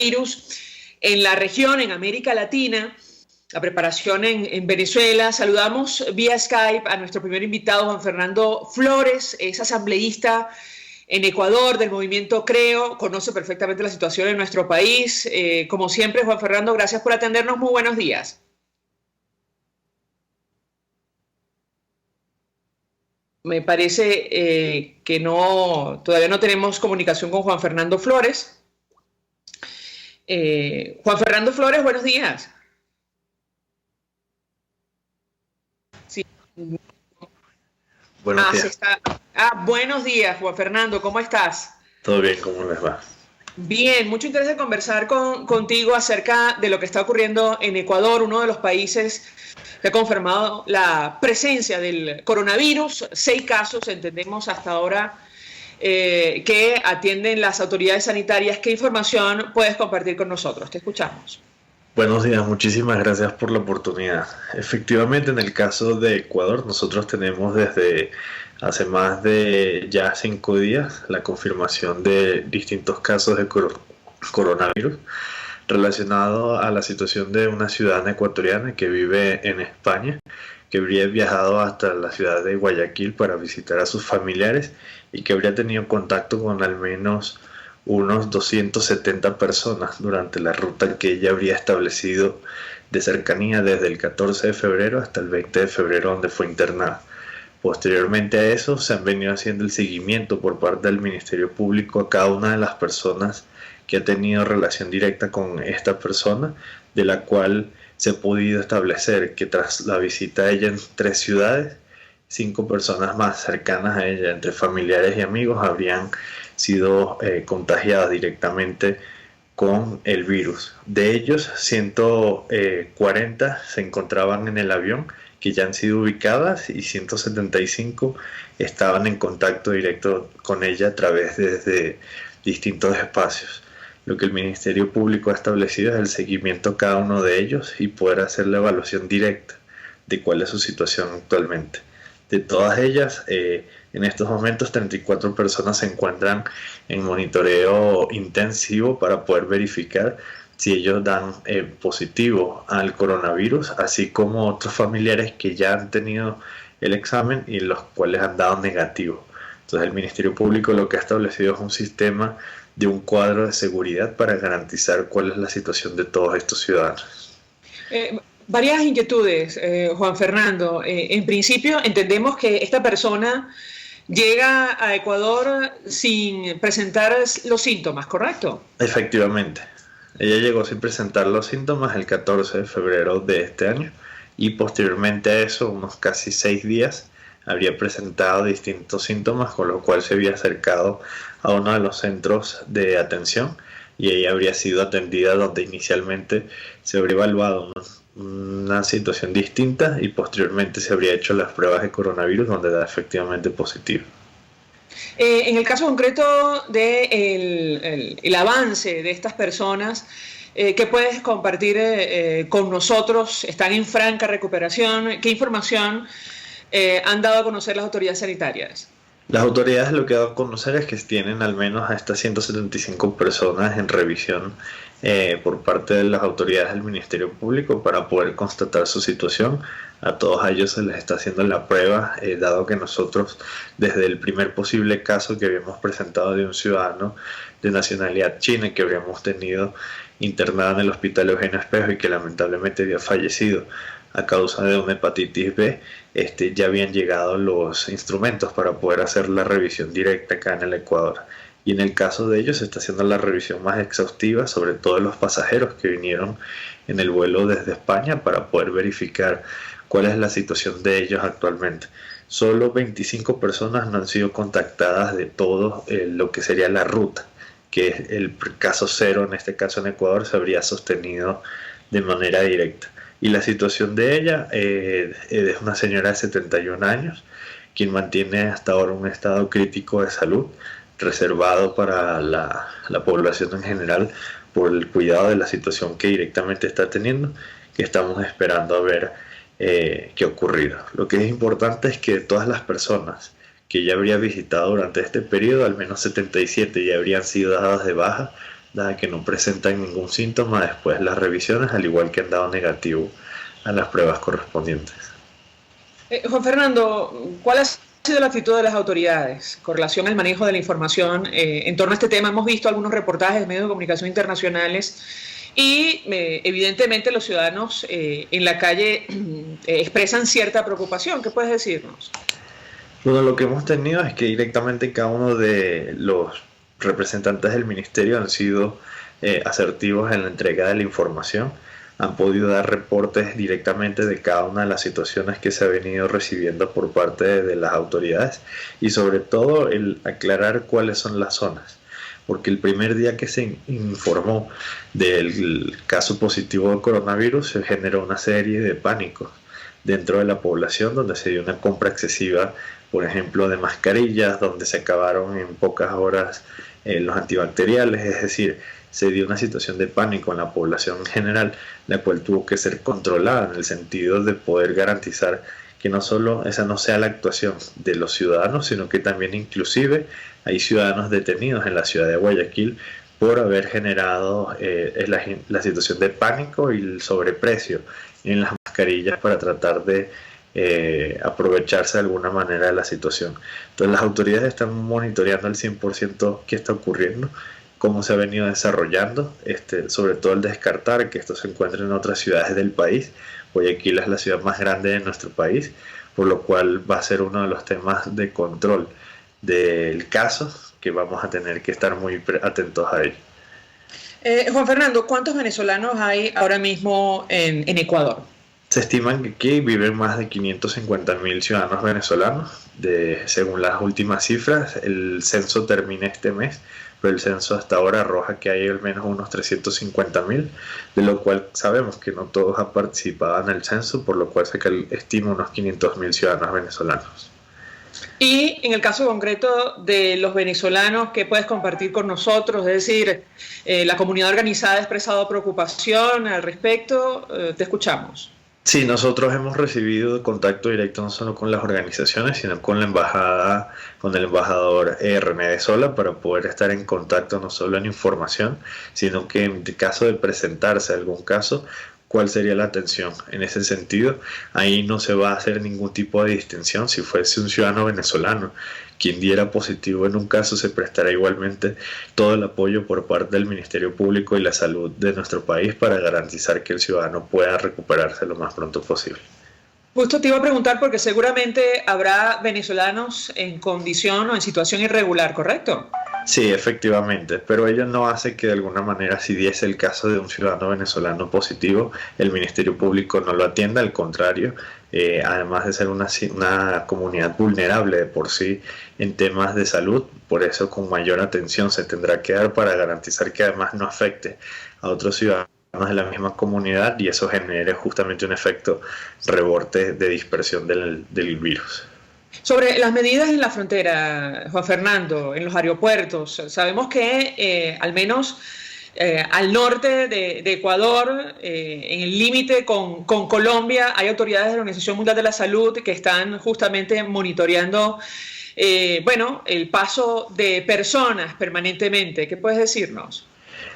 virus en la región, en América Latina, la preparación en Venezuela. Saludamos vía Skype a nuestro primer invitado, Juan Fernando Flores, es asambleísta en Ecuador del movimiento Creo, conoce perfectamente la situación en nuestro país. Como siempre, Juan Fernando, gracias por atendernos, muy buenos días. Me parece que todavía no tenemos comunicación con Juan Fernando Flores. Juan Fernando Flores, buenos días. Sí. Buenos días. Buenos días, Juan Fernando, ¿cómo estás? Todo bien, ¿cómo les va? Bien, mucho interés en conversar contigo acerca de lo que está ocurriendo en Ecuador, uno de los países que ha confirmado la presencia del coronavirus. 6 casos, entendemos hasta ahora, que atienden las autoridades sanitarias. ¿Qué información puedes compartir con nosotros? Te escuchamos. Buenos días, muchísimas gracias por la oportunidad. Efectivamente, en el caso de Ecuador, nosotros tenemos desde hace más de ya 5 días la confirmación de distintos casos de coronavirus relacionado a la situación de una ciudadana ecuatoriana que vive en España, que habría viajado hasta la ciudad de Guayaquil para visitar a sus familiares y que habría tenido contacto con al menos unos 270 personas durante la ruta que ella habría establecido de cercanía desde el 14 de febrero hasta el 20 de febrero, donde fue internada. Posteriormente a eso se han venido haciendo el seguimiento por parte del Ministerio Público a cada una de las personas que ha tenido relación directa con esta persona, de la cual se ha podido establecer que tras la visita a ella en 3 ciudades, 5 personas más cercanas a ella, entre familiares y amigos, habrían sido contagiadas directamente con el virus. De ellos, 140 se encontraban en el avión, que ya han sido ubicadas, y 175 estaban en contacto directo con ella a través de distintos espacios. Lo que el Ministerio Público ha establecido es el seguimiento a cada uno de ellos y poder hacer la evaluación directa de cuál es su situación actualmente. De todas ellas, en estos momentos 34 personas se encuentran en monitoreo intensivo para poder verificar si ellos dan positivo al coronavirus, así como otros familiares que ya han tenido el examen y los cuales han dado negativo. Entonces el Ministerio Público lo que ha establecido es un sistema de un cuadro de seguridad para garantizar cuál es la situación de todos estos ciudadanos. Varias inquietudes, Juan Fernando. En principio entendemos que esta persona llega a Ecuador sin presentar los síntomas, ¿correcto? Efectivamente. Ella llegó sin presentar los síntomas el 14 de febrero de este año y posteriormente a eso, unos casi 6 días, habría presentado distintos síntomas, con lo cual se había acercado a uno de los centros de atención y ella habría sido atendida donde inicialmente se habría evaluado una situación distinta y posteriormente se habría hecho las pruebas de coronavirus donde da efectivamente positivo. En el caso concreto del el avance de estas personas, ¿qué puedes compartir con nosotros? ¿Están en franca recuperación? ¿Qué información han dado a conocer las autoridades sanitarias? Las autoridades lo que han dado a conocer es que tienen al menos a estas 175 personas en revisión por parte de las autoridades del Ministerio Público para poder constatar su situación. A todos ellos se les está haciendo la prueba, dado que nosotros desde el primer posible caso que habíamos presentado de un ciudadano de nacionalidad china que habíamos tenido internado en el hospital Eugenio Espejo y que lamentablemente había fallecido a causa de una hepatitis B, ya habían llegado los instrumentos para poder hacer la revisión directa acá en el Ecuador. Y en el caso de ellos se está haciendo la revisión más exhaustiva, sobre todo los pasajeros que vinieron en el vuelo desde España, para poder verificar cuál es la situación de ellos actualmente. Solo 25 personas no han sido contactadas de todo lo que sería la ruta, que el caso 0, en este caso en Ecuador, se habría sostenido de manera directa. Y la situación de ella es una señora de 71 años, quien mantiene hasta ahora un estado crítico de salud, reservado para la población en general, por el cuidado de la situación que directamente está teniendo, que estamos esperando a ver qué ha ocurrido. Lo que es importante es que todas las personas que ya habría visitado durante este periodo, al menos 77 ya habrían sido dadas de baja dada que no presentan ningún síntoma después de las revisiones, al igual que han dado negativo a las pruebas correspondientes. Juan Fernando, ¿cuál ha sido la actitud de las autoridades con relación al manejo de la información en torno a este tema? Hemos visto algunos reportajes de medios de comunicación internacionales y evidentemente los ciudadanos en la calle expresan cierta preocupación. ¿Qué puedes decirnos? Bueno, lo que hemos tenido es que directamente cada uno de los representantes del ministerio han sido asertivos en la entrega de la información, han podido dar reportes directamente de cada una de las situaciones que se ha venido recibiendo por parte de las autoridades y sobre todo el aclarar cuáles son las zonas, porque el primer día que se informó del caso positivo de coronavirus se generó una serie de pánicos dentro de la población, donde se dio una compra excesiva, por ejemplo, de mascarillas, donde se acabaron en pocas horas los antibacteriales, es decir, se dio una situación de pánico en la población en general, la cual tuvo que ser controlada en el sentido de poder garantizar que no solo esa no sea la actuación de los ciudadanos, sino que también inclusive hay ciudadanos detenidos en la ciudad de Guayaquil por haber generado la situación de pánico y el sobreprecio en las mascarillas para tratar de aprovecharse de alguna manera de la situación. Entonces las autoridades están monitoreando al 100% qué está ocurriendo, cómo se ha venido desarrollando, sobre todo el descartar que esto se encuentre en otras ciudades del país. Guayaquil es la ciudad más grande de nuestro país, por lo cual va a ser uno de los temas de control del caso que vamos a tener que estar muy atentos a ello. Juan Fernando, ¿cuántos venezolanos hay ahora mismo en Ecuador? Se estiman que aquí viven más de 550.000 ciudadanos venezolanos. Según las últimas cifras, el censo termina este mes, pero el censo hasta ahora arroja que hay al menos unos 350.000, de lo cual sabemos que no todos han participado en el censo, por lo cual se estima unos 500.000 ciudadanos venezolanos. Y en el caso concreto de los venezolanos, ¿qué puedes compartir con nosotros? Es decir, la comunidad organizada ha expresado preocupación al respecto. Te escuchamos. Sí, nosotros hemos recibido contacto directo no solo con las organizaciones, sino con la embajada, con el embajador René de Sola, para poder estar en contacto no solo en información, sino que en caso de presentarse algún caso, cuál sería la atención. En ese sentido, ahí no se va a hacer ningún tipo de distinción. Si fuese un ciudadano venezolano quien diera positivo en un caso, se prestará igualmente todo el apoyo por parte del Ministerio Público y la Salud de nuestro país para garantizar que el ciudadano pueda recuperarse lo más pronto posible. Justo te iba a preguntar porque seguramente habrá venezolanos en condición o en situación irregular, ¿correcto? Sí, efectivamente, pero ello no hace que de alguna manera, si diese el caso de un ciudadano venezolano positivo, el Ministerio Público no lo atienda, al contrario, además de ser una comunidad vulnerable de por sí en temas de salud, por eso con mayor atención se tendrá que dar para garantizar que además no afecte a otros ciudadanos de la misma comunidad y eso genere justamente un efecto rebote de dispersión del virus. Sobre las medidas en la frontera, Juan Fernando, en los aeropuertos, sabemos que al menos al norte de Ecuador, en el límite con Colombia, hay autoridades de la Organización Mundial de la Salud que están justamente monitoreando el paso de personas permanentemente. ¿Qué puedes decirnos?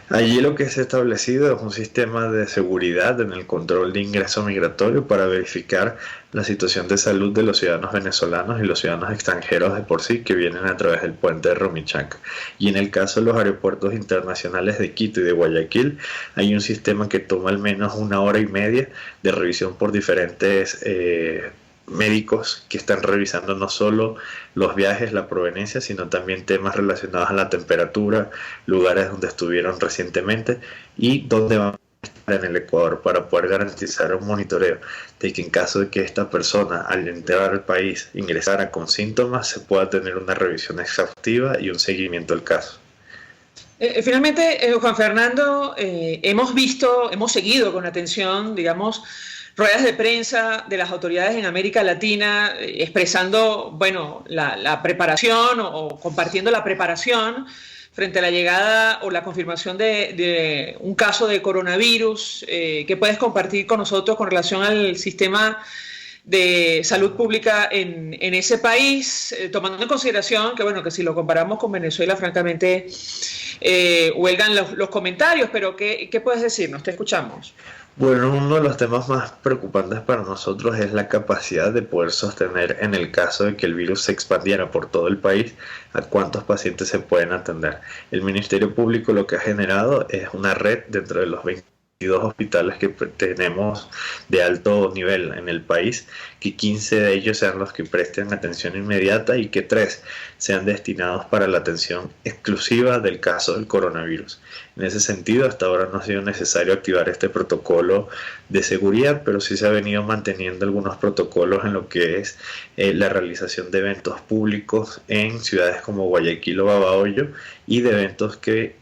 Allí lo que se ha establecido es un sistema de seguridad en el control de ingreso migratorio para verificar la situación de salud de los ciudadanos venezolanos y los ciudadanos extranjeros de por sí que vienen a través del puente de Rumichaca. Y en el caso de los aeropuertos internacionales de Quito y de Guayaquil, hay un sistema que toma al menos 1 hora y media de revisión por diferentes médicos que están revisando no solo los viajes, la proveniencia, sino también temas relacionados a la temperatura, lugares donde estuvieron recientemente y dónde van a estar en el Ecuador para poder garantizar un monitoreo de que en caso de que esta persona al entrar al país ingresara con síntomas se pueda tener una revisión exhaustiva y un seguimiento del caso. Finalmente, Juan Fernando, hemos seguido con atención, digamos, ruedas de prensa de las autoridades en América Latina expresando, la preparación o compartiendo la preparación frente a la llegada o la confirmación de un caso de coronavirus. ¿Qué puedes compartir con nosotros con relación al sistema de salud pública en ese país, tomando en consideración que si lo comparamos con Venezuela, francamente, huelgan los comentarios, pero ¿qué puedes decirnos? Te escuchamos. Bueno, uno de los temas más preocupantes para nosotros es la capacidad de poder sostener, en el caso de que el virus se expandiera por todo el país, a cuántos pacientes se pueden atender. El Ministerio Público lo que ha generado es una red dentro de los 22 hospitales que tenemos de alto nivel en el país, que 15 de ellos sean los que presten atención inmediata y que 3 sean destinados para la atención exclusiva del caso del coronavirus. En ese sentido, hasta ahora no ha sido necesario activar este protocolo de seguridad, pero sí se ha venido manteniendo algunos protocolos en lo que es la realización de eventos públicos en ciudades como Guayaquil o Babahoyo y de eventos que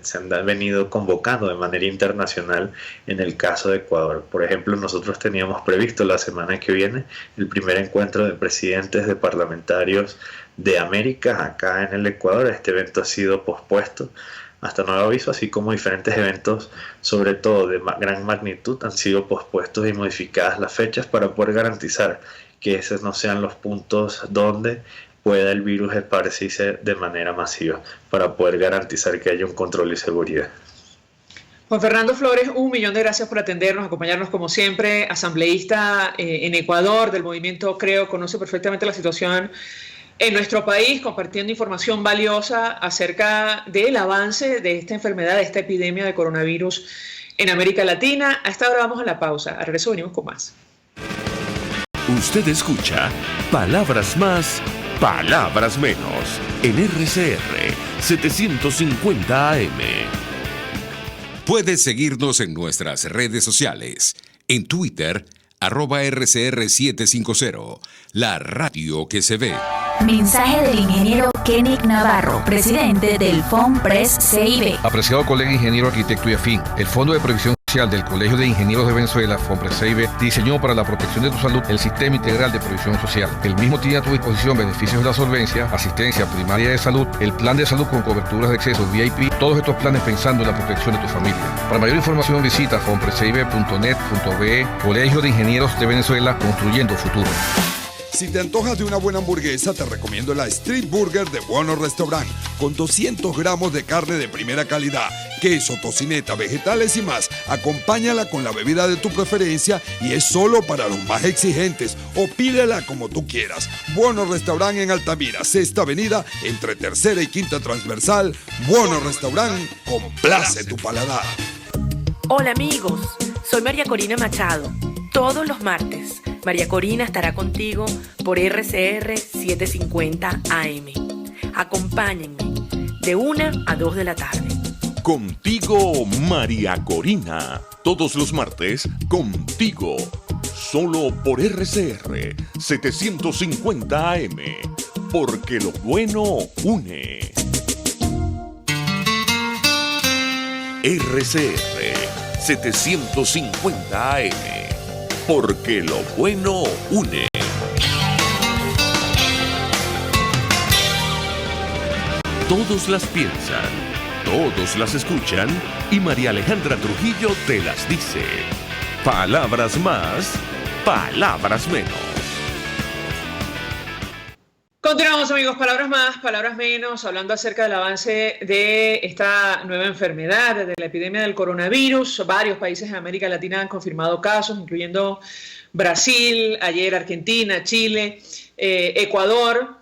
se han venido convocando de manera internacional en el caso de Ecuador. Por ejemplo, nosotros teníamos previsto la semana que viene el primer encuentro de presidentes de parlamentarios de América acá en el Ecuador. Este evento ha sido pospuesto hasta nuevo aviso, así como diferentes eventos, sobre todo de gran magnitud, han sido pospuestos y modificadas las fechas para poder garantizar que esos no sean los puntos donde pueda el virus esparcirse de manera masiva, para poder garantizar que haya un control y seguridad. Juan Fernando Flores, 1.000.000 de gracias por atendernos, acompañarnos como siempre, asambleísta en Ecuador del movimiento Creo, conoce perfectamente la situación en nuestro país, compartiendo información valiosa acerca del avance de esta enfermedad, de esta epidemia de coronavirus en América Latina. A esta hora vamos a la pausa. Al regreso venimos con más. Usted escucha Palabras Más, Palabras Menos en RCR 750 AM. Puedes seguirnos en nuestras redes sociales. En Twitter, @RCR750, la radio que se ve. Mensaje del ingeniero Kenick Navarro, presidente del FOMPRES CIB. Apreciado colega ingeniero, arquitecto y afín, el Fondo de Previsión Social del Colegio de Ingenieros de Venezuela, FOMPRES CIB, diseñó para la protección de tu salud el Sistema Integral de Previsión Social. El mismo tiene a tu disposición beneficios de la solvencia, asistencia primaria de salud, el plan de salud con coberturas de acceso VIP, todos estos planes pensando en la protección de tu familia. Para mayor información visita fomprescib.net.be, Colegio de Ingenieros de Venezuela, construyendo futuro. Si te antojas de una buena hamburguesa, te recomiendo la Street Burger de Buono Restaurant, con 200 gramos de carne de primera calidad, queso, tocineta, vegetales y más. Acompáñala con la bebida de tu preferencia y es solo para los más exigentes, o pídela como tú quieras. Buono Restaurant en Altamira, 6ª Avenida, entre 3ª y 5ª Transversal. Buono Restaurant, complace tu paladar. Hola amigos, soy María Corina Machado. Todos los martes, María Corina estará contigo por RCR 750 AM. Acompáñenme de 1 a 2 de la tarde. Contigo, María Corina. Todos los martes, contigo. Solo por RCR 750 AM. Porque lo bueno une. RCR 750 AM. Porque lo bueno une. Todos las piensan, todos las escuchan y María Alejandra Trujillo te las dice. Palabras más, palabras menos. Continuamos amigos, palabras más, palabras menos, hablando acerca del avance de esta nueva enfermedad, de la epidemia del coronavirus. Varios países de América Latina han confirmado casos, incluyendo Brasil, ayer Argentina, Chile, Ecuador.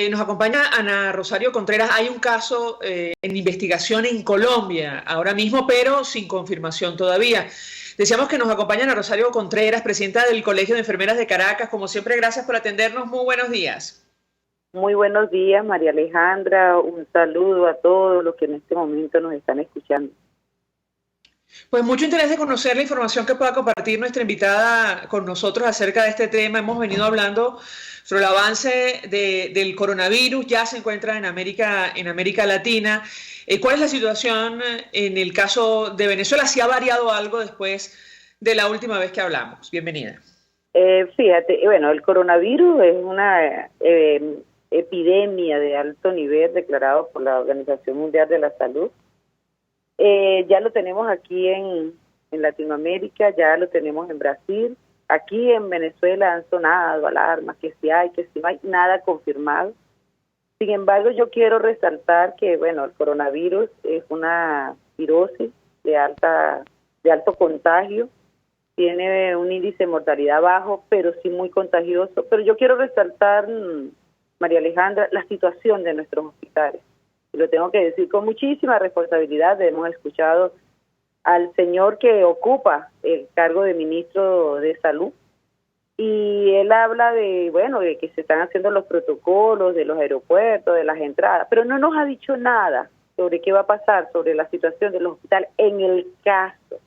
Nos acompaña Ana Rosario Contreras. Hay un caso en investigación en Colombia ahora mismo, pero sin confirmación todavía. Deseamos que nos acompañe Ana Rosario Contreras, presidenta del Colegio de Enfermeras de Caracas. Como siempre, gracias por atendernos. Muy buenos días. Muy buenos días, María Alejandra. Un saludo a todos los que en este momento nos están escuchando. Pues mucho interés de conocer la información que pueda compartir nuestra invitada con nosotros acerca de este tema. Hemos venido hablando sobre el avance del coronavirus, ya se encuentra en América Latina. ¿Cuál es la situación en el caso de Venezuela? ¿Si ha variado algo después de la última vez que hablamos? Bienvenida. Fíjate, bueno, el coronavirus es una epidemia de alto nivel declarado por la Organización Mundial de la Salud. Ya lo tenemos aquí en Latinoamérica, ya lo tenemos en Brasil. Aquí en Venezuela han sonado alarmas que si hay, que si no hay, nada confirmado. Sin embargo, yo quiero resaltar que, bueno, el coronavirus es una virosis de alto contagio, tiene un índice de mortalidad bajo, pero sí muy contagioso. Pero yo quiero resaltar, María Alejandra, la situación de nuestros hospitales. Y lo tengo que decir con muchísima responsabilidad. Hemos escuchado al señor que ocupa el cargo de ministro de Salud, y él habla de, bueno, de que se están haciendo los protocolos de los aeropuertos, de las entradas, pero no nos ha dicho nada sobre qué va a pasar, sobre la situación de los hospitales en el caso,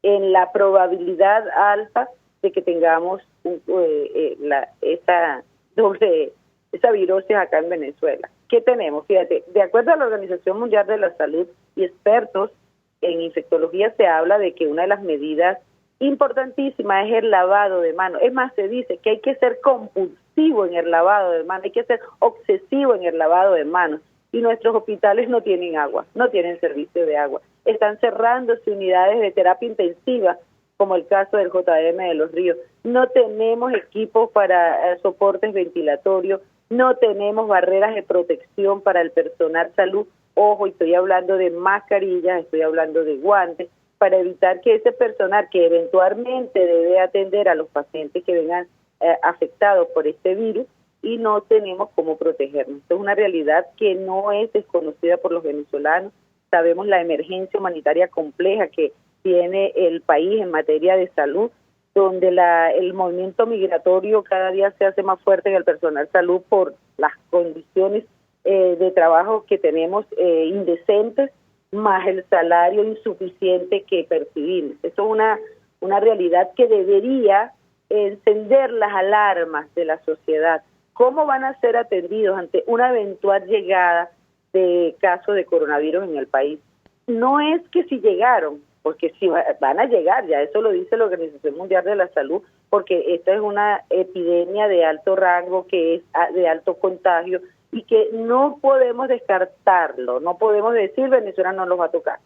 en la probabilidad alta de que tengamos esa virosis acá en Venezuela. ¿Qué tenemos? Fíjate, de acuerdo a la Organización Mundial de la Salud y expertos en infectología, se habla de que una de las medidas importantísimas es el lavado de manos. Es más, se dice que hay que ser compulsivo en el lavado de manos, hay que ser obsesivo en el lavado de manos. Y nuestros hospitales no tienen agua, no tienen servicio de agua. Están cerrándose unidades de terapia intensiva, como el caso del JM de Los Ríos. No tenemos equipos para soportes ventilatorios, no tenemos barreras de protección para el personal salud. Ojo, estoy hablando de mascarillas, estoy hablando de guantes, para evitar que ese personal que eventualmente debe atender a los pacientes que vengan afectados por este virus, y no tenemos cómo protegernos. Esto es una realidad que no es desconocida por los venezolanos. Sabemos la emergencia humanitaria compleja que tiene el país en materia de salud, donde el movimiento migratorio cada día se hace más fuerte en el personal salud por las condiciones de trabajo que tenemos indecentes, más el salario insuficiente que percibimos. Esto es una realidad que debería encender las alarmas de la sociedad. ¿Cómo van a ser atendidos ante una eventual llegada de casos de coronavirus en el país? No es que si llegaron, porque si van a llegar, ya eso lo dice la Organización Mundial de la Salud, porque esta es una epidemia de alto rango, que es de alto contagio, y que no podemos descartarlo, no podemos decir Venezuela no los va a tocar.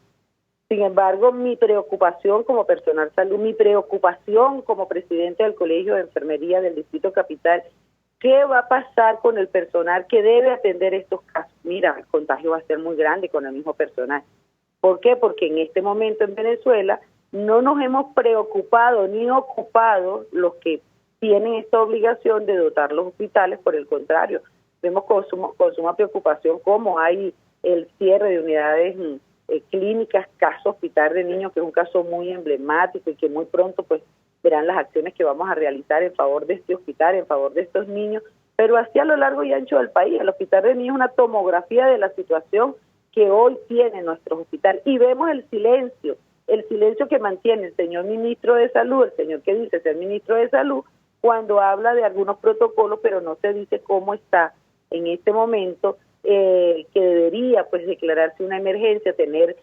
Sin embargo, mi preocupación como personal salud, mi preocupación como presidente del Colegio de Enfermería del Distrito Capital, ¿qué va a pasar con el personal que debe atender estos casos? Mira, el contagio va a ser muy grande con el mismo personal. ¿Por qué? Porque en este momento en Venezuela no nos hemos preocupado ni ocupado los que tienen esta obligación de dotar los hospitales. Por el contrario, vemos con suma preocupación cómo hay el cierre de unidades clínicas, caso hospital de niños, que es un caso muy emblemático y que muy pronto pues verán las acciones que vamos a realizar en favor de este hospital, en favor de estos niños, pero así a lo largo y ancho del país. El hospital de niños es una tomografía de la situación que hoy tiene nuestro hospital, y vemos el silencio que mantiene el señor ministro de Salud, el señor que dice ser ministro de Salud, cuando habla de algunos protocolos, pero no se dice cómo está en este momento, que debería pues declararse una emergencia, tener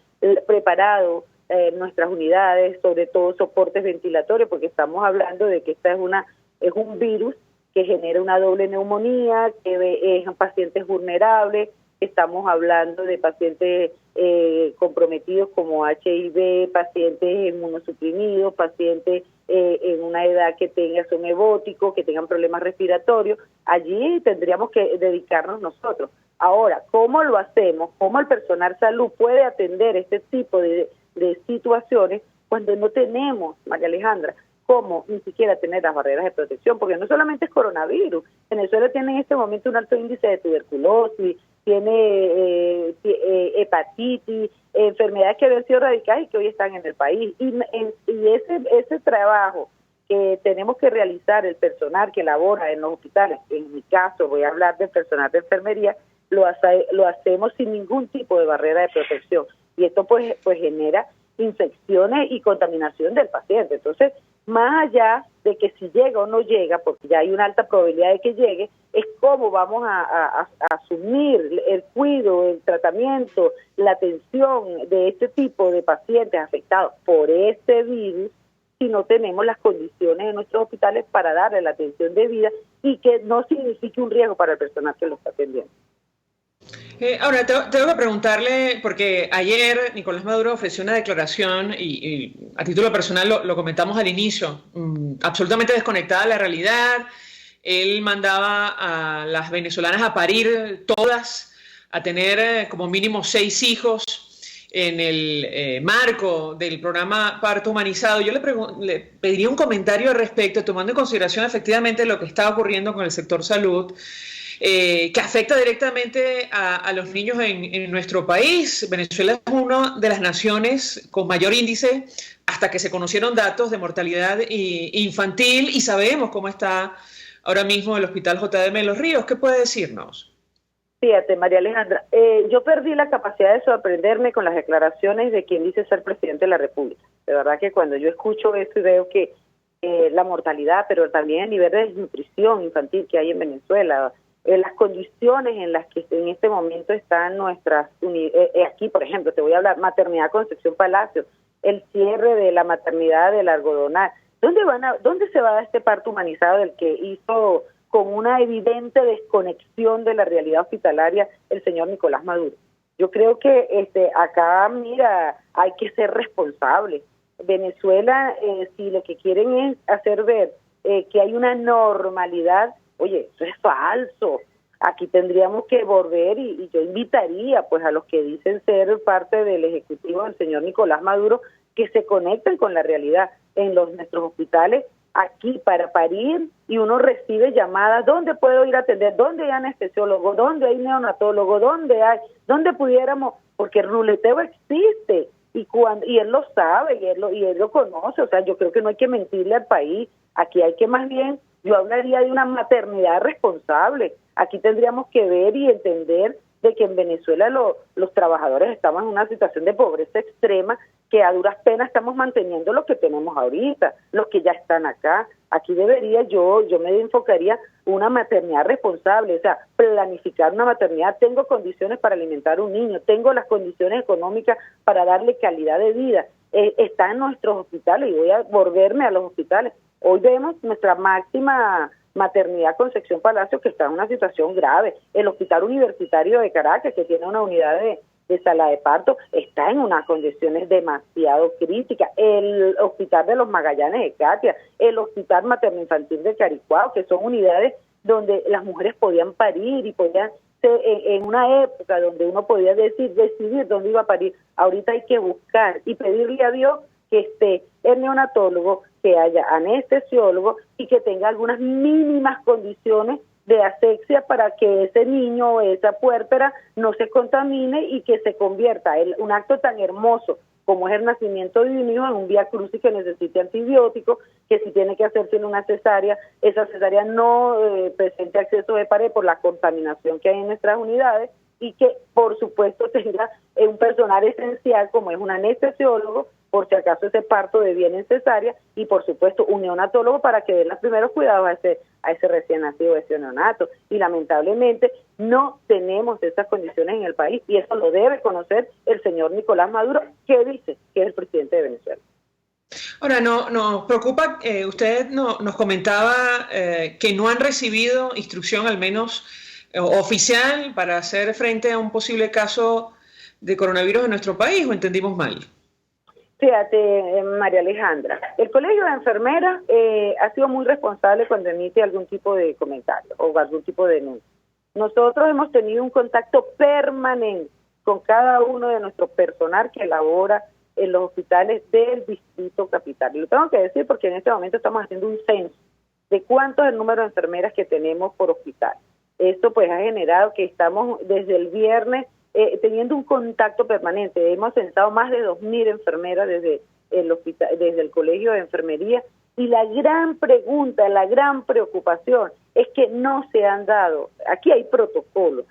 preparado nuestras unidades, sobre todo soportes ventilatorios, porque estamos hablando de que esta es un virus que genera una doble neumonía, que es en pacientes vulnerables. Estamos hablando de pacientes comprometidos como HIV, pacientes inmunosuprimidos, pacientes en una edad que son evóticos, que tengan problemas respiratorios. Allí tendríamos que dedicarnos nosotros. Ahora, ¿cómo lo hacemos? ¿Cómo el personal salud puede atender este tipo de situaciones cuando no tenemos, María Alejandra, cómo ni siquiera tener las barreras de protección? Porque no solamente es coronavirus. Venezuela tiene en este momento un alto índice de tuberculosis, tiene hepatitis, enfermedades que habían sido erradicadas y que hoy están en el país. Y ese trabajo que tenemos que realizar el personal que labora en los hospitales, en mi caso voy a hablar del personal de enfermería, lo hacemos sin ningún tipo de barrera de protección. Y esto pues genera infecciones y contaminación del paciente. Entonces, más allá de que si llega o no llega, porque ya hay una alta probabilidad de que llegue, es cómo vamos a asumir el cuidado, el tratamiento, la atención de este tipo de pacientes afectados por este virus, si no tenemos las condiciones en nuestros hospitales para darle la atención debida y que no signifique un riesgo para el personal que lo está atendiendo. Ahora, tengo que preguntarle, porque ayer Nicolás Maduro ofreció una declaración y a título personal lo comentamos al inicio, absolutamente desconectada de la realidad, Él mandaba a las venezolanas a parir todas, a tener como mínimo 6 hijos en el marco del programa Parto Humanizado. Yo le pediría un comentario al respecto, tomando en consideración efectivamente lo que está ocurriendo con el sector salud, que afecta directamente a los niños en nuestro país. Venezuela es una de las naciones con mayor índice, hasta que se conocieron datos de mortalidad infantil, y sabemos cómo está ahora mismo el Hospital JM Los Ríos. ¿Qué puede decirnos? Fíjate, María Alejandra, yo perdí la capacidad de sorprenderme con las declaraciones de quien dice ser presidente de la República. De verdad que cuando yo escucho esto y veo que la mortalidad, pero también el nivel de desnutrición infantil que hay en Venezuela, las condiciones en las que en este momento están nuestras aquí, por ejemplo, te voy a hablar, Maternidad Concepción Palacio, el cierre de la maternidad del Algodonal. ¿Dónde se va a dar este parto humanizado del que hizo con una evidente desconexión de la realidad hospitalaria el señor Nicolás Maduro? Yo creo que acá, mira, hay que ser responsable. Venezuela, si lo que quieren es hacer ver que hay una normalidad, oye, eso es falso. Aquí tendríamos que volver y yo invitaría pues a los que dicen ser parte del ejecutivo del señor Nicolás Maduro que se conecten con la realidad. En nuestros hospitales aquí para parir, y uno recibe llamadas, ¿dónde puedo ir a atender? ¿Dónde hay anestesiólogo? ¿Dónde hay neonatólogo? ¿Dónde pudiéramos? Porque el ruleteo existe, y él lo sabe, y él lo conoce. O sea, yo creo que no hay que mentirle al país. Aquí hay que, más bien, yo hablaría de una maternidad responsable. Aquí tendríamos que ver y entender de que en Venezuela los trabajadores estamos en una situación de pobreza extrema, que a duras penas estamos manteniendo lo que tenemos ahorita, los que ya están acá. Aquí debería yo me enfocaría una maternidad responsable, o sea, planificar una maternidad. Tengo condiciones para alimentar a un niño, tengo las condiciones económicas para darle calidad de vida. Está en nuestros hospitales, y voy a volverme a los hospitales. Hoy vemos nuestra máxima maternidad Concepción Palacio, que está en una situación grave. El Hospital Universitario de Caracas, que tiene una unidad de sala de parto, está en unas condiciones demasiado críticas. El Hospital de los Magallanes de Catia, el Hospital Materno Infantil de Caricuao, que son unidades donde las mujeres podían parir y podían ser en una época donde uno podía decidir dónde iba a parir. Ahorita hay que buscar y pedirle a Dios que esté el neonatólogo, que haya anestesiólogo y que tenga algunas mínimas condiciones de asepsia para que ese niño o esa puérpera no se contamine y que se convierta un acto tan hermoso como es el nacimiento de un hijo en un vía crucis que necesite antibióticos, que si tiene que hacerse en una cesárea, esa cesárea no presente acceso de pared por la contaminación que hay en nuestras unidades, y que por supuesto tenga un personal esencial como es un anestesiólogo, por si acaso ese parto deviene en cesárea, y por supuesto un neonatólogo para que dé los primeros cuidados a ese recién nacido, ese neonato. Y lamentablemente no tenemos esas condiciones en el país, y eso lo debe conocer el señor Nicolás Maduro, que dice que es el presidente de Venezuela. Ahora, nos preocupa, usted nos comentaba que no han recibido instrucción, al menos oficial, para hacer frente a un posible caso de coronavirus en nuestro país, ¿o entendimos mal? Fíjate, María Alejandra, el Colegio de Enfermeras ha sido muy responsable cuando emite algún tipo de comentario o algún tipo de denuncia. Nosotros hemos tenido un contacto permanente con cada uno de nuestro personal que labora en los hospitales del Distrito Capital. Y lo tengo que decir porque en este momento estamos haciendo un censo de cuánto es el número de enfermeras que tenemos por hospital. Esto pues ha generado que estamos desde el viernes teniendo un contacto permanente. Hemos censado más de 2.000 enfermeras desde el hospital, desde el Colegio de Enfermería, y la gran pregunta, la gran preocupación es que no se han dado. Aquí hay protocolos,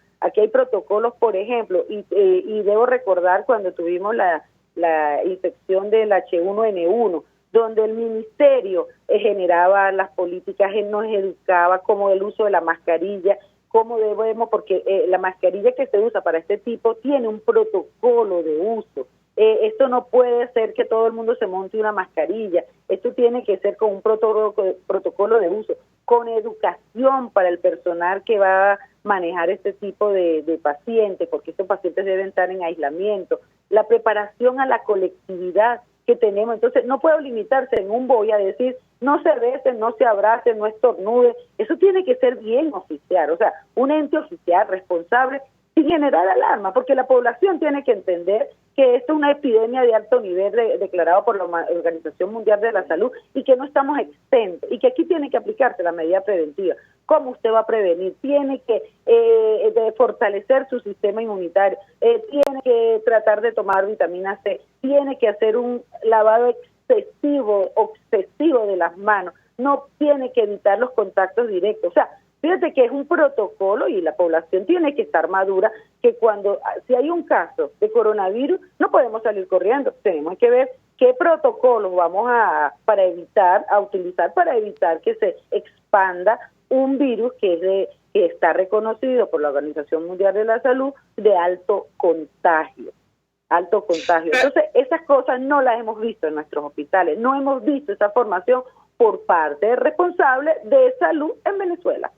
por ejemplo, y debo recordar cuando tuvimos la infección del H1N1, donde el ministerio generaba las políticas, nos educaba como el uso de la mascarilla, cómo debemos, porque la mascarilla que se usa para este tipo tiene un protocolo de uso. Esto no puede ser que todo el mundo se monte una mascarilla, esto tiene que ser con un protocolo de uso, con educación para el personal que va a manejar este tipo de pacientes, porque estos pacientes deben estar en aislamiento, la preparación a la colectividad, que tenemos. Entonces no puedo limitarse en un voy a decir no se besen, no se abracen, no estornuden. Eso tiene que ser bien oficial, o sea, un ente oficial responsable sin generar alarma, porque la población tiene que entender que esto es una epidemia de alto nivel declarado por la Organización Mundial de la Salud y que no estamos exentos y que aquí tiene que aplicarse la medida preventiva. ¿Cómo usted va a prevenir? Tiene que fortalecer su sistema inmunitario, tiene que tratar de tomar vitamina C, tiene que hacer un lavado obsesivo de las manos, no tiene que evitar los contactos directos. O sea, fíjate que es un protocolo y la población tiene que estar madura, que si hay un caso de coronavirus no podemos salir corriendo, tenemos que ver qué protocolos vamos a utilizar para evitar que se expanda un virus que está reconocido por la Organización Mundial de la Salud de alto contagio. Entonces, esas cosas no las hemos visto en nuestros hospitales, no hemos visto esa formación por parte del responsable de salud en Venezuela.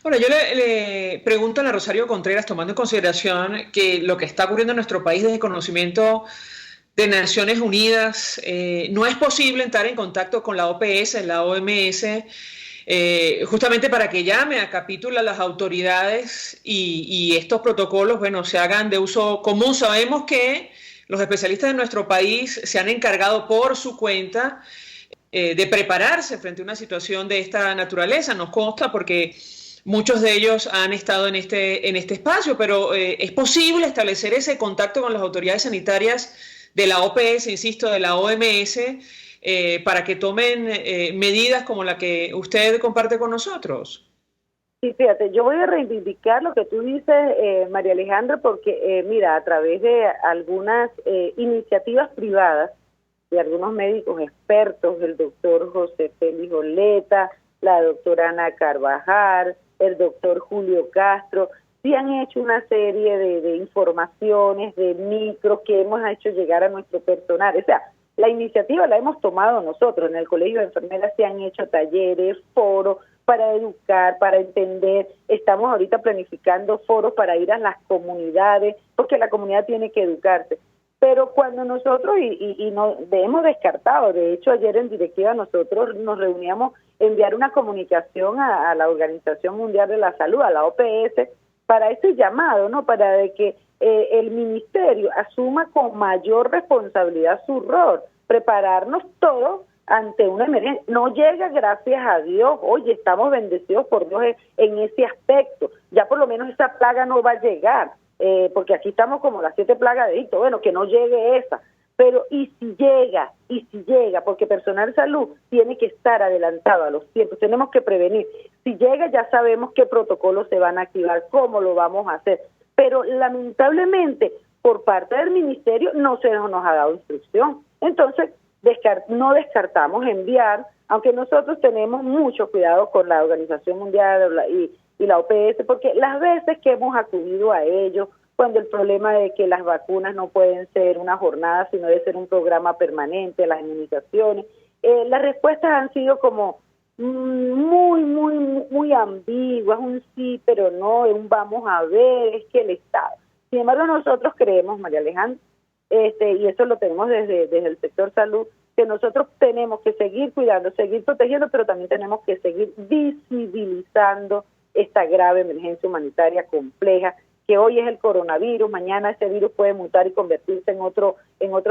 Bueno, yo le pregunto a la Rosario Contreras, tomando en consideración que lo que está ocurriendo en nuestro país desde conocimiento de Naciones Unidas, no es posible entrar en contacto con la OPS, la OMS, justamente para que llame a capítulo a las autoridades y estos protocolos, bueno, se hagan de uso común. Sabemos que los especialistas de nuestro país se han encargado por su cuenta de prepararse frente a una situación de esta naturaleza. Nos consta porque muchos de ellos han estado en este espacio, pero es posible establecer ese contacto con las autoridades sanitarias de la OPS, insisto, de la OMS, para que tomen medidas como la que usted comparte con nosotros. Sí, fíjate, yo voy a reivindicar lo que tú dices, María Alejandra, porque mira, a través de algunas iniciativas privadas de algunos médicos expertos, el doctor José Félix Oleta, la doctora Ana Carvajal, el doctor Julio Castro, sí han hecho una serie de informaciones, de micros que hemos hecho llegar a nuestro personal. O sea, la iniciativa la hemos tomado nosotros. En el Colegio de Enfermeras se han hecho talleres, foros para educar, para entender. Estamos ahorita planificando foros para ir a las comunidades, porque la comunidad tiene que educarse. Pero cuando nosotros, y no hemos descartado, de hecho ayer en directiva nosotros nos reuníamos enviar una comunicación a la Organización Mundial de la Salud, a la OPS, para ese llamado, ¿no? Para de que el ministerio asuma con mayor responsabilidad su rol, prepararnos todos ante una emergencia. No llega, gracias a Dios, oye, estamos bendecidos por Dios en ese aspecto, ya por lo menos esa plaga no va a llegar, porque aquí estamos como las 7 plagas de Egipto, bueno, que no llegue esa, pero y si llega, porque personal de salud tiene que estar adelantado a los tiempos, tenemos que prevenir. Si llega ya sabemos qué protocolos se van a activar, cómo lo vamos a hacer, pero lamentablemente por parte del ministerio no se nos ha dado instrucción. Entonces no descartamos enviar, aunque nosotros tenemos mucho cuidado con la Organización Mundial y la OPS, porque las veces que hemos acudido a ellos, cuando el problema de que las vacunas no pueden ser una jornada, sino debe ser un programa permanente, las inmunizaciones, las respuestas han sido como muy ambiguas, un sí, pero no, un vamos a ver, es que el Estado. Sin embargo, nosotros creemos, María Alejandra, y eso lo tenemos desde el sector salud, que nosotros tenemos que seguir cuidando, seguir protegiendo, pero también tenemos que seguir visibilizando esta grave emergencia humanitaria compleja, que hoy es el coronavirus, mañana ese virus puede mutar y convertirse en otro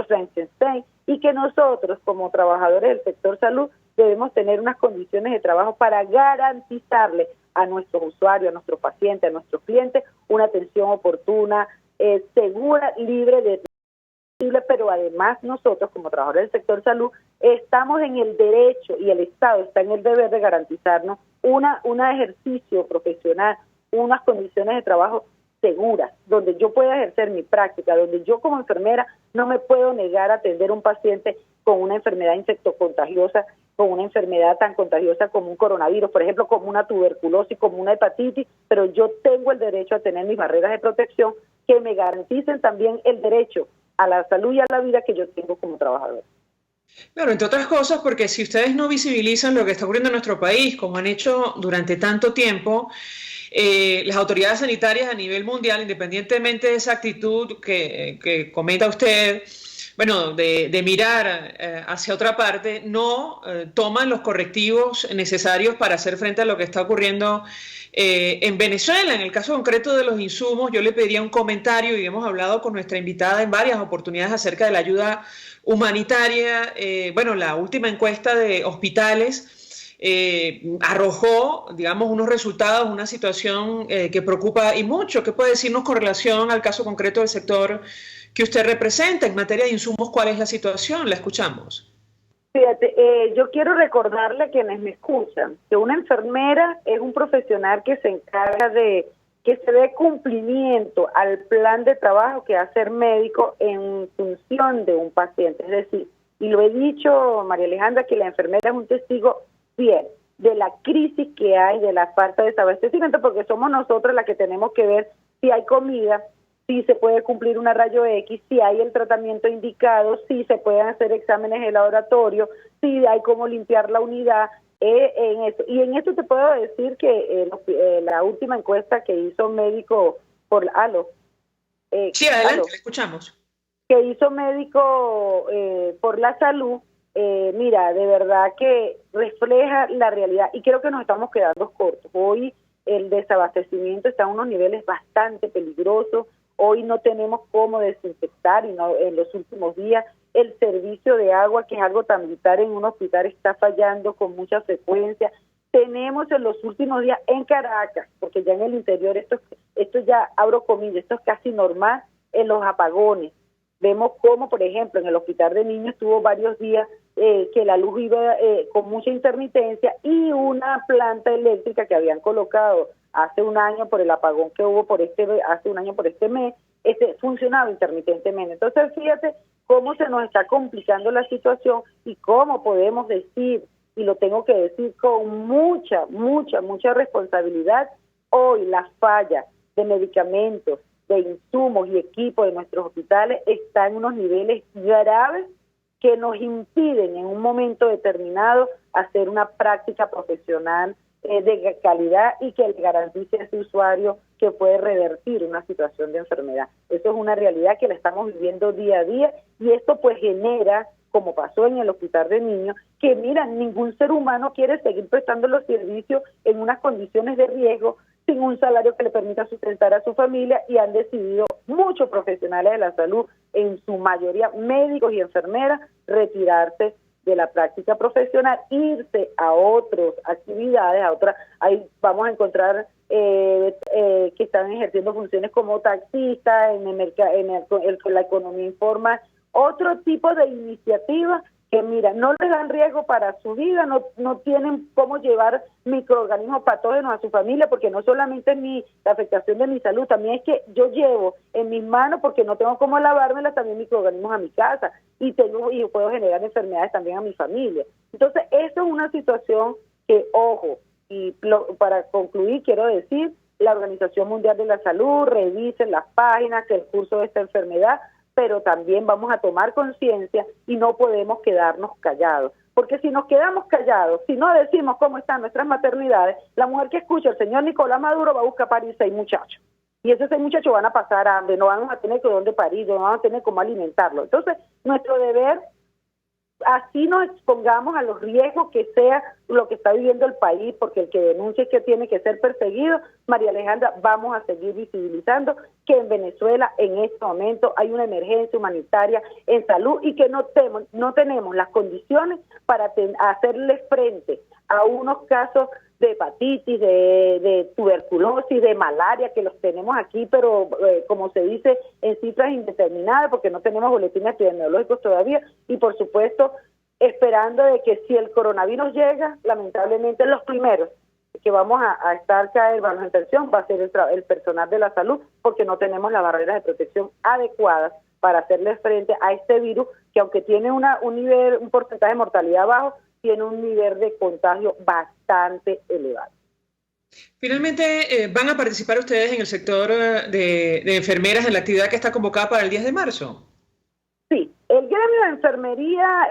Frankenstein, y que nosotros como trabajadores del sector salud debemos tener unas condiciones de trabajo para garantizarle a nuestros usuarios, a nuestros pacientes, a nuestros clientes una atención oportuna, segura, libre de riesgo, pero además nosotros como trabajadores del sector salud estamos en el derecho y el Estado está en el deber de garantizarnos un ejercicio profesional, unas condiciones de trabajo seguras, donde yo pueda ejercer mi práctica, donde yo como enfermera no me puedo negar a atender a un paciente con una enfermedad infectocontagiosa, con una enfermedad tan contagiosa como un coronavirus, por ejemplo, como una tuberculosis, como una hepatitis, pero yo tengo el derecho a tener mis barreras de protección que me garanticen también el derecho a la salud y a la vida que yo tengo como trabajador. Claro, entre otras cosas, porque si ustedes no visibilizan lo que está ocurriendo en nuestro país, como han hecho durante tanto tiempo, las autoridades sanitarias a nivel mundial, independientemente de esa actitud que comenta usted, bueno, de mirar hacia otra parte, no toman los correctivos necesarios para hacer frente a lo que está ocurriendo en Venezuela. En el caso concreto de los insumos, yo le pediría un comentario y hemos hablado con nuestra invitada en varias oportunidades acerca de la ayuda humanitaria. Bueno, la última encuesta de hospitales arrojó, digamos, unos resultados, una situación que preocupa y mucho. ¿Qué puede decirnos con relación al caso concreto del sector que usted representa en materia de insumos? ¿Cuál es la situación? La escuchamos. Fíjate, yo quiero recordarle a quienes me escuchan que una enfermera es un profesional que se encarga de que se dé cumplimiento al plan de trabajo que hace el médico en función de un paciente. Es decir, y lo he dicho, María Alejandra, que la enfermera es un testigo fiel de la crisis que hay, de la falta de desabastecimiento, porque somos nosotros las que tenemos que ver si hay comida, si se puede cumplir una rayo X, si hay el tratamiento indicado, si se pueden hacer exámenes de laboratorio, si hay cómo limpiar la unidad. Y en esto te puedo decir que la última encuesta que hizo médico por sí, adelante, le escuchamos. Que hizo médico por la salud, mira, de verdad que refleja la realidad y creo que nos estamos quedando cortos. Hoy el desabastecimiento está a unos niveles bastante peligrosos. Hoy no tenemos cómo desinfectar y no, en los últimos días el servicio de agua, que es algo tan vital en un hospital, está fallando con mucha frecuencia. Tenemos en los últimos días en Caracas, porque ya en el interior esto ya abro comillas, esto es casi normal, en los apagones. Vemos cómo, por ejemplo, en el hospital de niños tuvo varios días que la luz iba con mucha intermitencia y una planta eléctrica que habían colocado hace un año por el apagón que hubo hace un año por este mes, funcionaba intermitentemente. Entonces, fíjate cómo se nos está complicando la situación y cómo podemos decir, y lo tengo que decir con mucha responsabilidad, hoy la falla de medicamentos, de insumos y equipos de nuestros hospitales está en unos niveles graves que nos impiden en un momento determinado hacer una práctica profesional de calidad y que le garantice a ese usuario que puede revertir una situación de enfermedad. Eso es una realidad que la estamos viviendo día a día y esto pues genera, como pasó en el hospital de niños, que mira, ningún ser humano quiere seguir prestando los servicios en unas condiciones de riesgo sin un salario que le permita sustentar a su familia y han decidido muchos profesionales de la salud, en su mayoría médicos y enfermeras, retirarse de la práctica profesional, irse a otras actividades, ahí vamos a encontrar que están ejerciendo funciones como taxistas, en la economía informal, otro tipo de iniciativas que mira, no les dan riesgo para su vida, no tienen cómo llevar microorganismos patógenos a su familia, porque no solamente es la afectación de mi salud, también es que yo llevo en mis manos, porque no tengo cómo lavármelas, también microorganismos a mi casa, y puedo generar enfermedades también a mi familia. Entonces, eso es una situación que, ojo, para concluir, quiero decir, la Organización Mundial de la Salud, revisen las páginas, que el curso de esta enfermedad, pero también vamos a tomar conciencia y no podemos quedarnos callados. Porque si nos quedamos callados, si no decimos cómo están nuestras maternidades, la mujer que escucha al señor Nicolás Maduro va a buscar parir 6 muchachos. Y esos 6 muchachos van a pasar hambre, no van a tener que dónde parir, no van a tener cómo alimentarlo. Entonces, nuestro deber, así nos expongamos a los riesgos que sea lo que está viviendo el país, porque el que denuncia es que tiene que ser perseguido. María Alejandra, vamos a seguir visibilizando que en Venezuela en este momento hay una emergencia humanitaria en salud y que no tenemos las condiciones para hacerle frente a unos casos de hepatitis, de tuberculosis, de malaria, que los tenemos aquí, pero como se dice, en cifras indeterminadas, porque no tenemos boletines epidemiológicos todavía, y por supuesto, esperando de que si el coronavirus llega, lamentablemente los primeros que vamos a estar caer bajo intención va a ser el personal de la salud, porque no tenemos las barreras de protección adecuadas para hacerle frente a este virus, que aunque tiene un porcentaje de mortalidad bajo, tiene un nivel de contagio bastante elevado. Finalmente, ¿van a participar ustedes en el sector de enfermeras en la actividad que está convocada para el 10 de marzo? Sí, el gremio de enfermería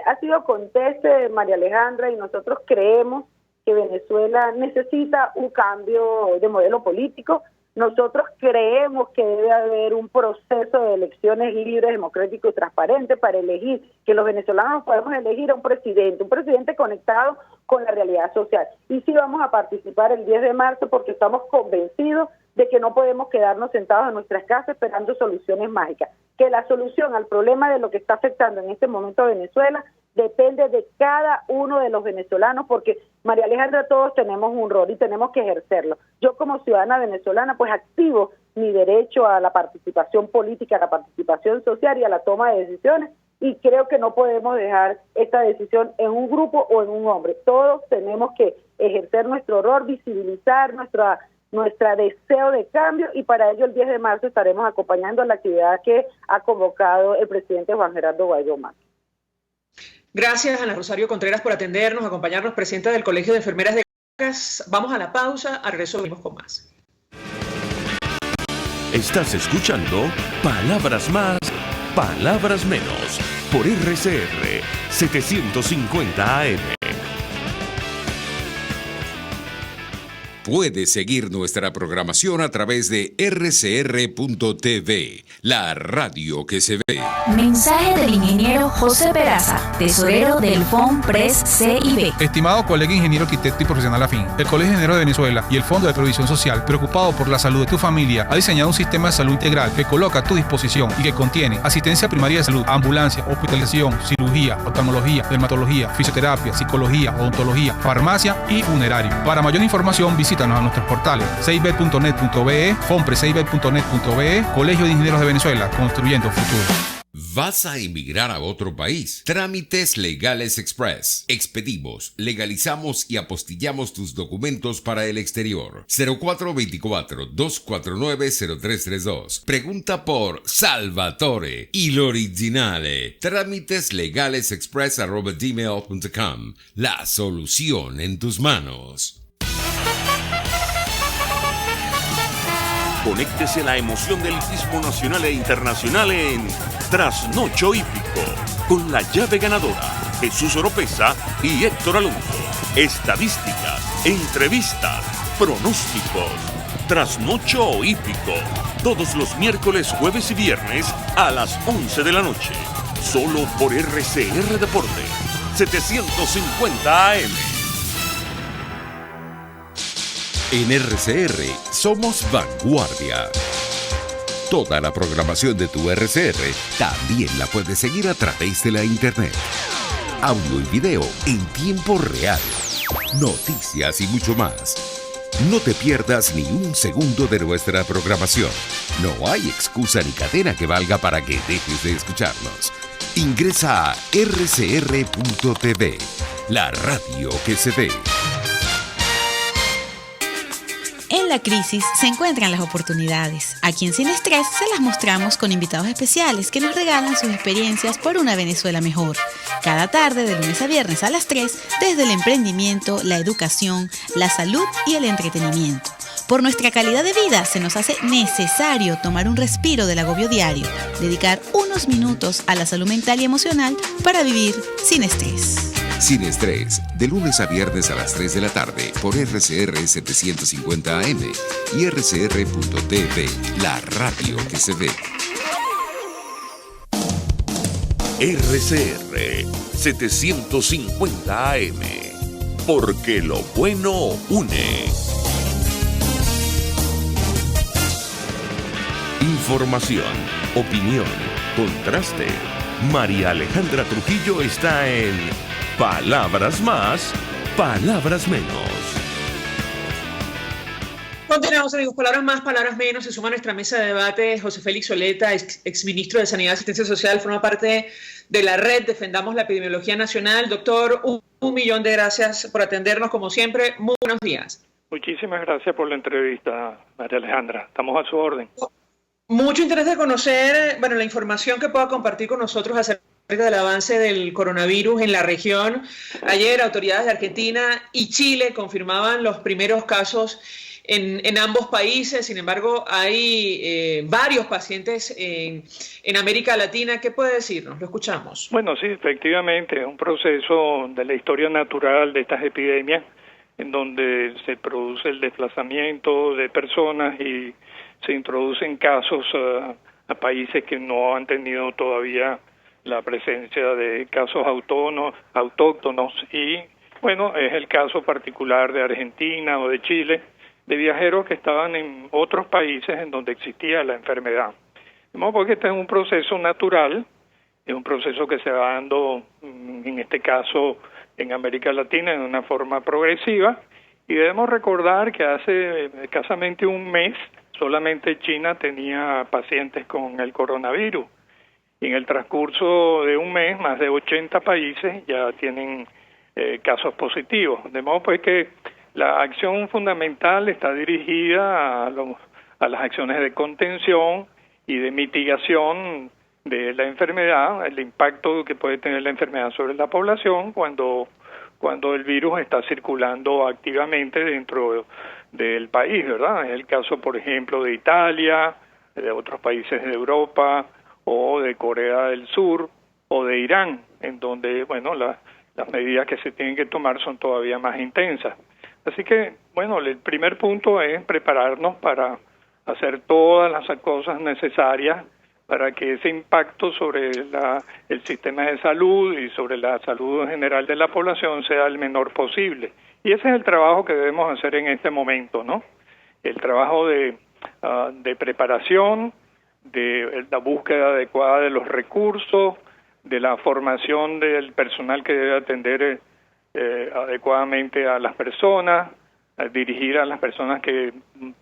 ha sido conteste, María Alejandra, y nosotros creemos que Venezuela necesita un cambio de modelo político. Nosotros creemos que debe haber un proceso de elecciones libres, democrático y transparente para elegir, que los venezolanos podemos elegir a un presidente conectado con la realidad social. Y sí vamos a participar el 10 de marzo porque estamos convencidos de que no podemos quedarnos sentados en nuestras casas esperando soluciones mágicas, que la solución al problema de lo que está afectando en este momento a Venezuela depende de cada uno de los venezolanos, porque María Alejandra, todos tenemos un rol y tenemos que ejercerlo. Yo como ciudadana venezolana pues activo mi derecho a la participación política, a la participación social y a la toma de decisiones, y creo que no podemos dejar esta decisión en un grupo o en un hombre. Todos tenemos que ejercer nuestro rol, visibilizar nuestra deseo de cambio, y para ello el 10 de marzo estaremos acompañando la actividad que ha convocado el presidente Juan Gerardo Guaidó Márquez. Gracias, Ana Rosario Contreras, por atendernos, acompañarnos, presidenta del Colegio de Enfermeras de Caracas. Vamos a la pausa, al regreso venimos con más. Estás escuchando Palabras Más, Palabras Menos, por RCR 750 AM. Puedes seguir nuestra programación a través de rcr.tv, la radio que se ve. Mensaje del ingeniero José Peraza, tesorero del FOMPRES CIB. Estimado colega ingeniero, arquitecto y profesional afín, el Colegio de Ingenieros de Venezuela y el Fondo de Previsión Social, preocupado por la salud de tu familia, ha diseñado un sistema de salud integral que coloca a tu disposición y que contiene asistencia primaria de salud, ambulancia, hospitalización, cirugía, oftalmología, dermatología, fisioterapia, psicología, odontología, farmacia y funerario. Para mayor información, visítanos a nuestros portales cib.net.be, fomprecib.net.be, Colegio de Ingenieros de Venezuela, construyendo futuro. ¿Vas a emigrar a otro país? Trámites Legales Express. Expedimos, legalizamos y apostillamos tus documentos para el exterior. 0424-249-0332. Pregunta por Salvatore y l'originale. Trámiteslegalesexpress@gmail.com. La solución en tus manos. Conéctese a la emoción del hipismo nacional e internacional en Trasnocho Hípico, con la llave ganadora, Jesús Oropesa y Héctor Alonso. Estadísticas, entrevistas, pronósticos. Trasnocho Hípico, todos los miércoles, jueves y viernes a las 11 de la noche. Solo por RCR Deporte, 750 AM. En RCR somos vanguardia. Toda la programación de tu RCR también la puedes seguir a través de la internet. Audio y video en tiempo real. Noticias y mucho más. No te pierdas ni un segundo de nuestra programación. No hay excusa ni cadena que valga para que dejes de escucharnos. Ingresa a rcr.tv, la radio que se ve. En la crisis se encuentran las oportunidades. Aquí en Sin Estrés se las mostramos con invitados especiales que nos regalan sus experiencias por una Venezuela mejor. Cada tarde, de lunes a viernes a las 3, desde el emprendimiento, la educación, la salud y el entretenimiento. Por nuestra calidad de vida se nos hace necesario tomar un respiro del agobio diario, dedicar unos minutos a la salud mental y emocional para vivir sin estrés. Sin Estrés, de lunes a viernes a las 3 de la tarde por RCR 750 AM y rcr.tv, la radio que se ve. RCR 750 AM, porque lo bueno une. Información, opinión, contraste. María Alejandra Trujillo está en Palabras Más, Palabras Menos. Continuamos, amigos. Palabras Más, Palabras Menos. Se suma a nuestra mesa de debate José Félix Soleta, exministro de Sanidad y Asistencia Social, forma parte de la red Defendamos la Epidemiología Nacional. Doctor, un millón de gracias por atendernos, como siempre. Muy buenos días. Muchísimas gracias por la entrevista, María Alejandra. Estamos a su orden. Mucho interés de conocer, la información que pueda compartir con nosotros acerca del avance del coronavirus en la región. Ayer autoridades de Argentina y Chile confirmaban los primeros casos en ambos países. Sin embargo, hay varios pacientes en América Latina. ¿Qué puede decirnos? Lo escuchamos. Bueno, sí, efectivamente, es un proceso de la historia natural de estas epidemias. en donde se produce el desplazamiento de personas y se introducen casos a países que no han tenido todavía la presencia de casos autóctonos y, bueno, es el caso particular de Argentina o de Chile, de viajeros que estaban en otros países en donde existía la enfermedad. De modo que este es un proceso natural, es un proceso que se va dando, en este caso, en América Latina de una forma progresiva, y debemos recordar que hace escasamente un mes solamente China tenía pacientes con el coronavirus, y en el transcurso de un mes más de 80 países ya tienen casos positivos, de modo pues que la acción fundamental está dirigida a las acciones de contención y de mitigación de la enfermedad, el impacto que puede tener la enfermedad sobre la población cuando el virus está circulando activamente dentro del país, ¿verdad? Es el caso, por ejemplo, de Italia, de otros países de Europa, o de Corea del Sur, o de Irán, en donde, bueno, las medidas que se tienen que tomar son todavía más intensas. Así que, bueno, el primer punto es prepararnos para hacer todas las cosas necesarias para que ese impacto sobre el sistema de salud y sobre la salud general de la población sea el menor posible. Y ese es el trabajo que debemos hacer en este momento, ¿no? El trabajo de preparación, de la búsqueda adecuada de los recursos, de la formación del personal que debe atender adecuadamente a las personas, a dirigir a las personas que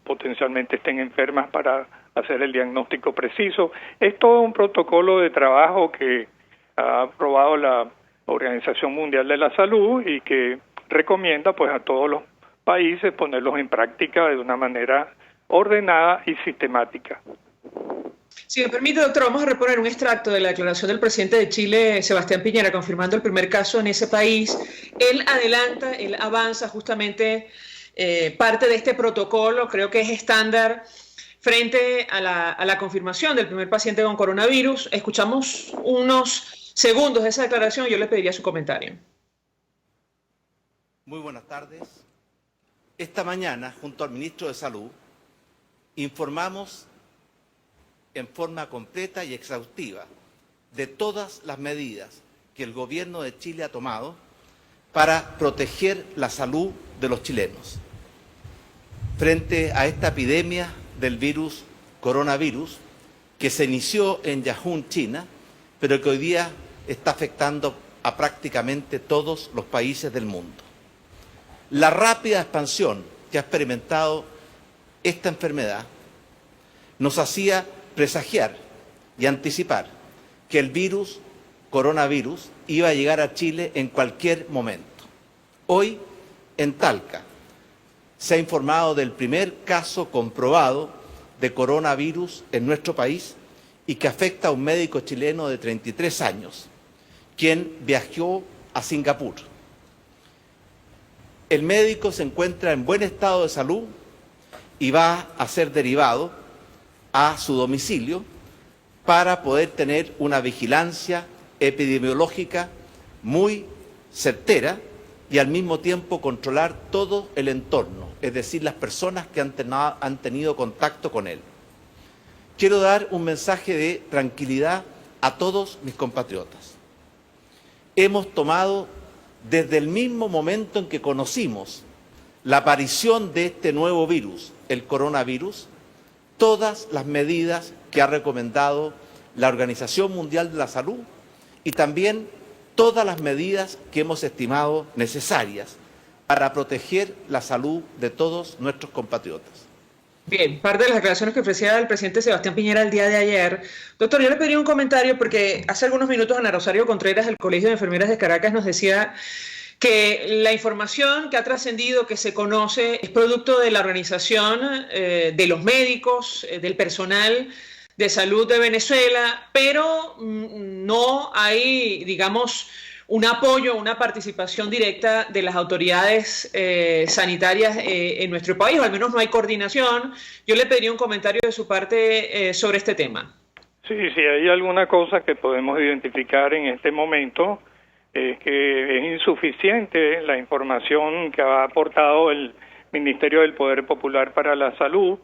potencialmente estén enfermas para hacer el diagnóstico preciso. Es todo un protocolo de trabajo que ha aprobado la Organización Mundial de la Salud y que recomienda pues a todos los países ponerlos en práctica de una manera ordenada y sistemática. Si me permite, doctor, vamos a reponer un extracto de la declaración del presidente de Chile, Sebastián Piñera, confirmando el primer caso en ese país. Él avanza justamente parte de este protocolo, creo que es estándar, frente a la confirmación del primer paciente con coronavirus. Escuchamos unos segundos de esa declaración y yo le pediría su comentario. Muy buenas tardes. Esta mañana, junto al ministro de Salud, informamos en forma completa y exhaustiva de todas las medidas que el gobierno de Chile ha tomado para proteger la salud de los chilenos. Frente a esta epidemia del virus coronavirus, que se inició en Wuhan, China, pero que hoy día está afectando a prácticamente todos los países del mundo. La rápida expansión que ha experimentado esta enfermedad nos hacía presagiar y anticipar que el virus coronavirus iba a llegar a Chile en cualquier momento. Hoy, en Talca, se ha informado del primer caso comprobado de coronavirus en nuestro país y que afecta a un médico chileno de 33 años, quien viajó a Singapur. El médico se encuentra en buen estado de salud y va a ser derivado a su domicilio para poder tener una vigilancia epidemiológica muy certera y al mismo tiempo controlar todo el entorno, es decir, las personas que han tenido contacto con él. Quiero dar un mensaje de tranquilidad a todos mis compatriotas. Hemos tomado desde el mismo momento en que conocimos la aparición de este nuevo virus, el coronavirus, todas las medidas que ha recomendado la Organización Mundial de la Salud y también todas las medidas que hemos estimado necesarias para proteger la salud de todos nuestros compatriotas. Bien, parte de las declaraciones que ofrecía el presidente Sebastián Piñera el día de ayer. Doctor, yo le pediría un comentario porque hace algunos minutos Ana Rosario Contreras del Colegio de Enfermeras de Caracas nos decía que la información que ha trascendido, que se conoce, es producto de la organización de los médicos, del personal de salud de Venezuela, pero no hay, digamos, un apoyo, una participación directa de las autoridades sanitarias en nuestro país, o al menos no hay coordinación. Yo le pediría un comentario de su parte sobre este tema. Sí, hay alguna cosa que podemos identificar en este momento. es que es insuficiente la información que ha aportado el Ministerio del Poder Popular para la Salud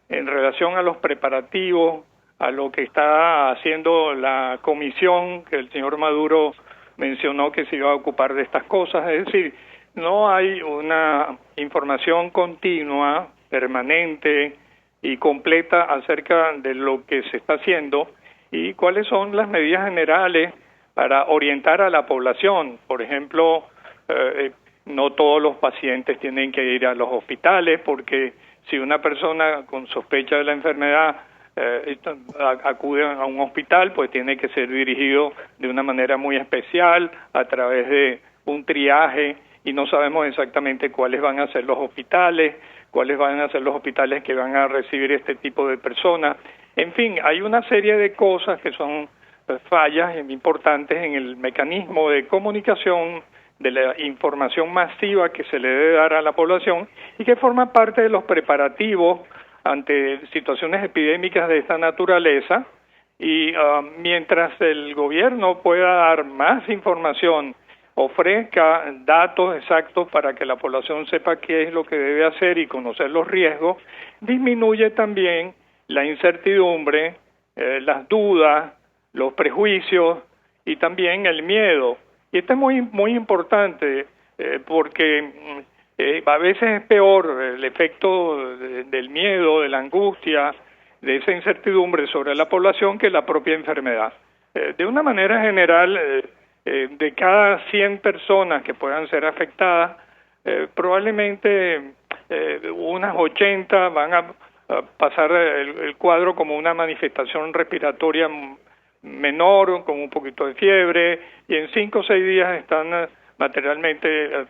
en relación a los preparativos, a lo que está haciendo la comisión que el señor Maduro mencionó que se iba a ocupar de estas cosas. Es decir, no hay una información continua, permanente y completa acerca de lo que se está haciendo y cuáles son las medidas generales para orientar a la población. Por ejemplo, no todos los pacientes tienen que ir a los hospitales, porque si una persona con sospecha de la enfermedad acude a un hospital, pues tiene que ser dirigido de una manera muy especial a través de un triaje, y no sabemos exactamente cuáles van a ser los hospitales, cuáles van a ser los hospitales que van a recibir este tipo de personas. En fin, hay una serie de cosas que son fallas importantes en el mecanismo de comunicación de la información masiva que se le debe dar a la población y que forma parte de los preparativos ante situaciones epidémicas de esta naturaleza. Y mientras el gobierno pueda dar más información, ofrezca datos exactos para que la población sepa qué es lo que debe hacer y conocer los riesgos, disminuye también la incertidumbre, las dudas, los prejuicios y también el miedo. Y esto es muy importante porque a veces es peor el efecto del miedo, de la angustia, de esa incertidumbre sobre la población que la propia enfermedad. De una manera general, de cada 100 personas que puedan ser afectadas, probablemente unas 80 van a pasar el cuadro como una manifestación respiratoria menor, con un poquito de fiebre, y en 5 o 6 días están materialmente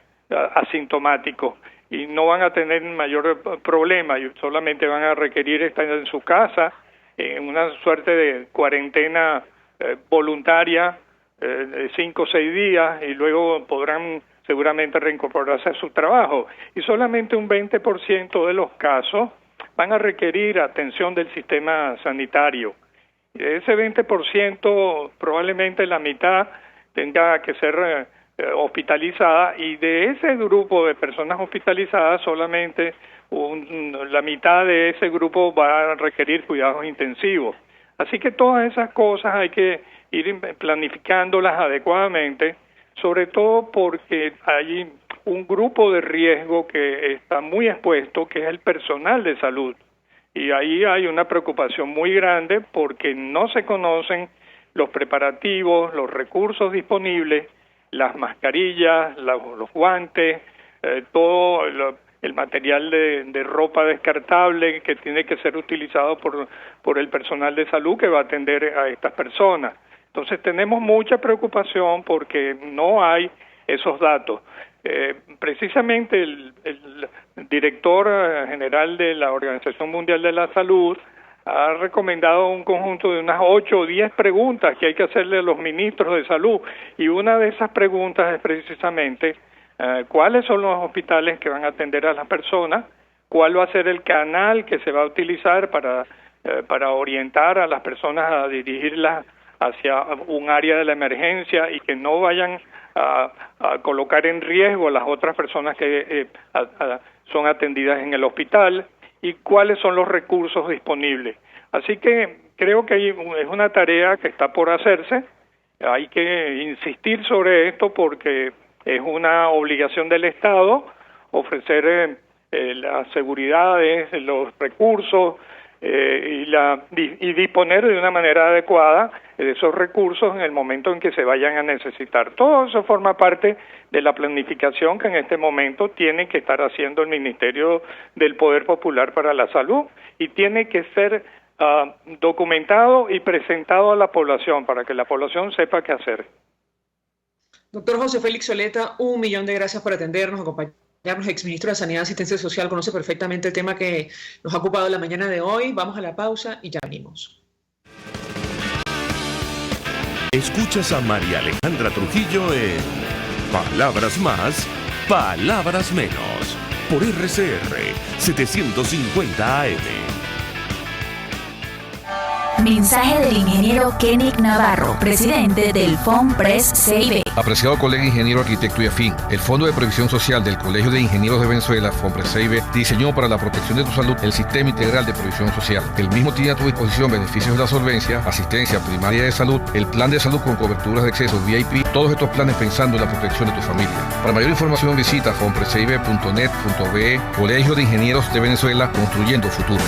asintomáticos y no van a tener mayor problema, y solamente van a requerir estar en su casa en una suerte de cuarentena voluntaria de 5 o 6 días, y luego podrán seguramente reincorporarse a su trabajo. Y solamente un 20% de los casos van a requerir atención del sistema sanitario. Y de ese 20%, probablemente la mitad tenga que ser hospitalizada, y de ese grupo de personas hospitalizadas, solamente la mitad de ese grupo va a requerir cuidados intensivos. Así que todas esas cosas hay que ir planificándolas adecuadamente, sobre todo porque hay un grupo de riesgo que está muy expuesto, que es el personal de salud. Y ahí hay una preocupación muy grande porque no se conocen los preparativos, los recursos disponibles, las mascarillas, los guantes, todo el material de ropa descartable que tiene que ser utilizado por el personal de salud que va a atender a estas personas. Entonces tenemos mucha preocupación porque no hay esos datos. Precisamente el director general de la Organización Mundial de la Salud ha recomendado un conjunto de unas 8 o 10 preguntas que hay que hacerle a los ministros de salud, y una de esas preguntas es precisamente cuáles son los hospitales que van a atender a las personas, cuál va a ser el canal que se va a utilizar para orientar a las personas a dirigirlas hacia un área de la emergencia y que no vayan a colocar en riesgo a las otras personas que son atendidas en el hospital, y cuáles son los recursos disponibles. Así que creo que es una tarea que está por hacerse. Hay que insistir sobre esto porque es una obligación del Estado ofrecer las seguridades, los recursos y disponer de una manera adecuada de esos recursos en el momento en que se vayan a necesitar. Todo eso forma parte de la planificación que en este momento tiene que estar haciendo el Ministerio del Poder Popular para la Salud, y tiene que ser documentado y presentado a la población para que la población sepa qué hacer. Doctor José Félix Soleta, 1.000.000 de gracias por atendernos, acompañarnos. Exministro de Sanidad y Asistencia Social, conoce perfectamente el tema que nos ha ocupado la mañana de hoy. Vamos a la pausa y ya venimos. Escuchas a María Alejandra Trujillo en Palabras Más, Palabras Menos, por RCR 750 AM. Mensaje del ingeniero Kenick Navarro, presidente del FOMPRES CIB. Apreciado colega ingeniero, arquitecto y afín, el Fondo de Previsión Social del Colegio de Ingenieros de Venezuela, FOMPRES CIB, diseñó para la protección de tu salud el Sistema Integral de Provisión Social. El mismo tiene a tu disposición beneficios de la solvencia, asistencia primaria de salud, el plan de salud con coberturas de acceso VIP, todos estos planes pensando en la protección de tu familia. Para mayor información visita fomprescibe.net.be, Colegio de Ingenieros de Venezuela, construyendo futuro.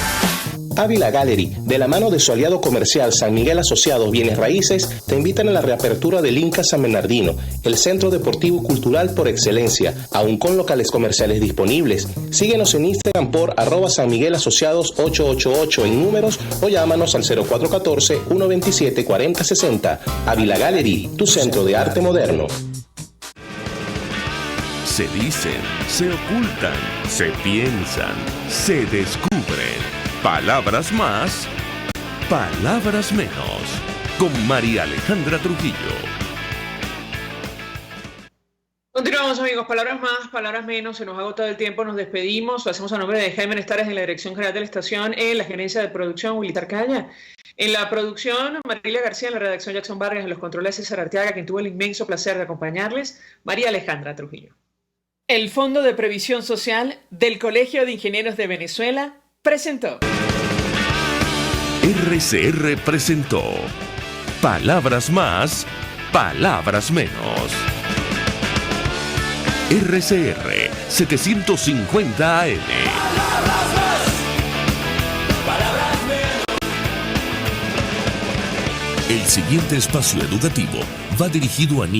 Ávila Gallery, de la mano de su aliado comercial San Miguel Asociados Bienes Raíces, te invitan a la reapertura del Inca San Bernardino, el centro deportivo y cultural por excelencia, aún con locales comerciales disponibles. Síguenos en Instagram por @San Miguel Asociados 888 en números o llámanos al 0414-127-4060. Ávila Gallery, tu centro de arte moderno. Se dicen, se ocultan, se piensan, se descubren. Palabras más, palabras menos. Con María Alejandra Trujillo. Continuamos, amigos. Palabras más, palabras menos. Se nos ha agotado el tiempo. Nos despedimos. Lo hacemos a nombre de Jaime Nestares en la dirección general de la estación, en la gerencia de producción, Willy Tarcaya. En la producción, Marilia García, en la redacción, Jackson Vargas, en los controles, César Arteaga, quien tuvo el inmenso placer de acompañarles, María Alejandra Trujillo. El Fondo de Previsión Social del Colegio de Ingenieros de Venezuela presentó. RCR presentó Palabras más, palabras menos. RCR 750 AM. El siguiente espacio educativo va dirigido a niños.